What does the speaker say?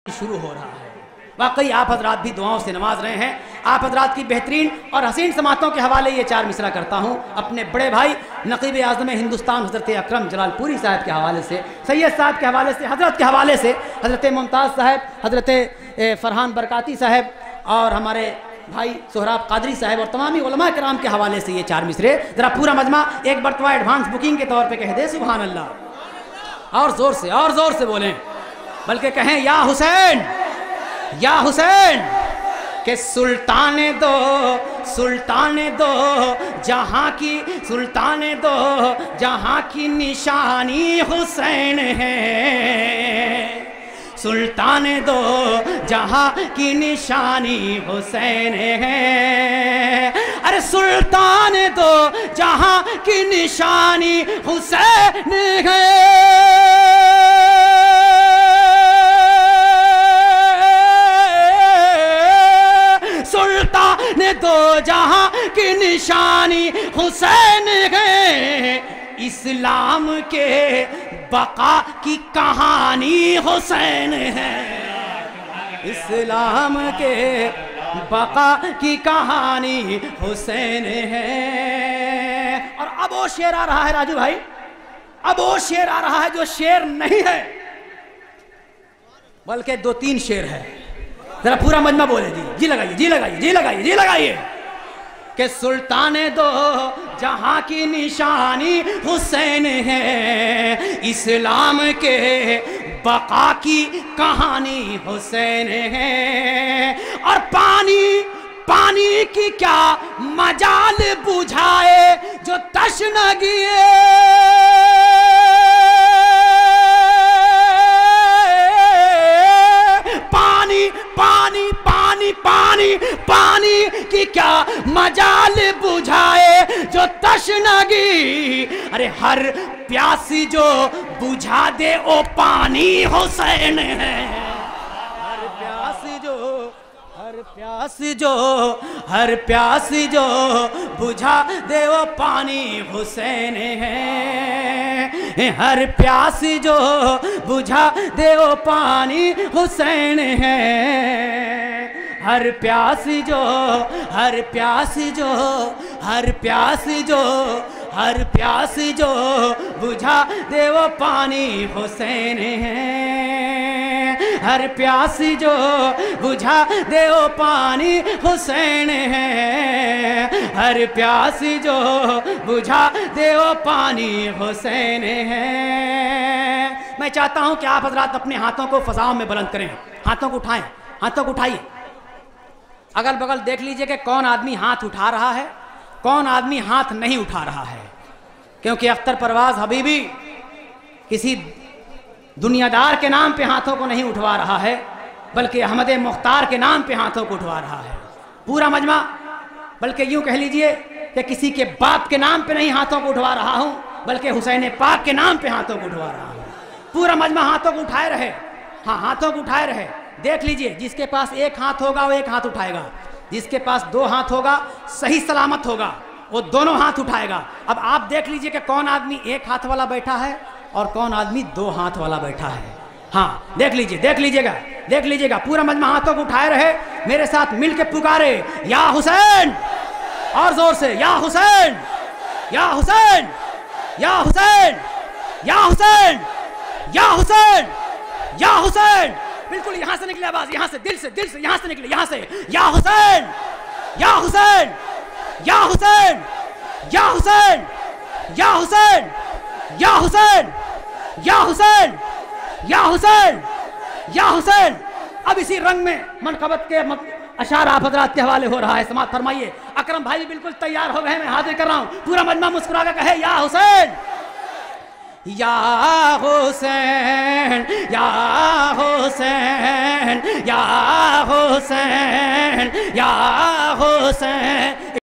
شروع ہو رہا ہے۔ واقعی آپ حضرات بھی دعاؤں سے نواز رہے ہیں۔ آپ حضرات کی بہترین اور حسین سماعتوں کے حوالے یہ چار مصرع کرتا ہوں اپنے بڑے بھائی نقیب اعظم ہندوستان حضرت اکرم جلال پوری صاحب کے حوالے سے، سید صاحب کے حوالے سے، حضرت کے حوالے سے، حضرت ممتاز صاحب، حضرت فرحان برکاتی صاحب اور ہمارے بھائی سہراب قادری صاحب اور تمامی علماء کرام کے حوالے سے یہ چار مصرے ذرا پورا مجمع ایک مرتبہ ایڈوانس بکنگ کے طور پہ کہہ دے سبحان اللہ، اور زور سے بولیں، بلکہ کہیں یا حسین یا حسین کہ سلطان دو جہاں کی سلطان دو جہاں کی نشانی حسین ہے، سلطان دو جہاں کی نشانی حسین ہے، ارے سلطان دو جہاں کی نشانی حسین ہے، سلطان دو جہاں کی نشانی حسین ہے، اسلام کے بقا کی کہانی حسین ہے، اسلام کے بقا کی کہانی حسین ہے۔ اور اب وہ شعر آ رہا ہے راجو بھائی، اب وہ شعر آ رہا ہے جو شعر نہیں ہے بلکہ دو تین شعر ہے، ذرا پورا مجمع بولے جی لگائیے جی لگائیے جی لگائیے جی لگائیے کہ سلطان دو جہاں کی نشانی حسین ہے، اسلام کے بقا کی کہانی حسین ہے، اور پانی کی کیا مجال بجھائے جو تشنگی پانی کی کیا مجال بجھائے جو تشنگی، ارے ہر پیاسی جو بجھا دے او پانی حسین ہے، ہر پیاسی جو بجھا دے وہ پانی حسین ہے، ہر پیاسی جو بجھا دے وہ پانی حسین ہے، ہر پیاسی جو بجھا دے وہ پانی حسین ہے، ہر پیاسی جو بجھا دے وہ پانی حسین ہے، ہر پیاسی جو بجھا دے وہ پانی حسین ہے۔ میں چاہتا ہوں کہ آپ حضرات اپنے ہاتھوں کو فضاؤں میں بلند کریں، ہاتھوں کو اٹھائیں، ہاتھوں کو اٹھائیے، اگل بغل دیکھ لیجئے کہ کون آدمی ہاتھ اٹھا رہا ہے، کون آدمی ہاتھ نہیں اٹھا رہا ہے، کیونکہ اختر پرواز حبیبی کسی دنیا دار کے نام پہ ہاتھوں کو نہیں اٹھوا رہا ہے بلکہ احمد مختار کے نام پہ ہاتھوں کو اٹھوا رہا ہے پورا مجمع، بلکہ یوں کہہ لیجئے کہ کسی کے باپ کے نام پہ نہیں ہاتھوں کو اٹھوا رہا ہوں بلکہ حسین پاک کے نام پہ ہاتھوں کو اٹھوا رہا ہوں۔ پورا مجمع ہاتھوں کو اٹھائے رہے، ہاں ہاتھوں کو اٹھائے رہے، دیکھ لیجئے جس کے پاس ایک ہاتھ ہوگا وہ ایک ہاتھ اٹھائے گا، جس کے پاس دو ہاتھ ہوگا صحیح سلامت ہوگا وہ دونوں ہاتھ اٹھائے گا۔ اب آپ دیکھ لیجئے کہ کون آدمی ایک ہاتھ والا بیٹھا ہے اور کون آدمی دو ہاتھ والا بیٹھا ہے، ہاں دیکھ لیجئے گا پورا مجمع ہاتھوں کو اٹھائے رہے، میرے ساتھ مل کے پکارے یا حسین، اور زور سے یا حسین یا حسین یا حسین یا حسین یا حسین یا حسین، بالکل یہاں سے نکلے آواز، یہاں سے دل سے یہاں سے نکلے، یہاں سے یا حسین یا حسین یا حسین یا حسین یا حسین یا حسین یا حسین یا حسین یا حسین۔ اب اسی رنگ میں منقبت کے اشعار آپ حضرات کے حوالے ہو رہا ہے، سماعت فرمائیے۔ اکرم بھائی بالکل تیار ہو گئے، میں حاضر کر رہا ہوں، پورا مجمع مسکرا کر کہے یا حسین یا حسین یا حسین یا حسین یا حسین۔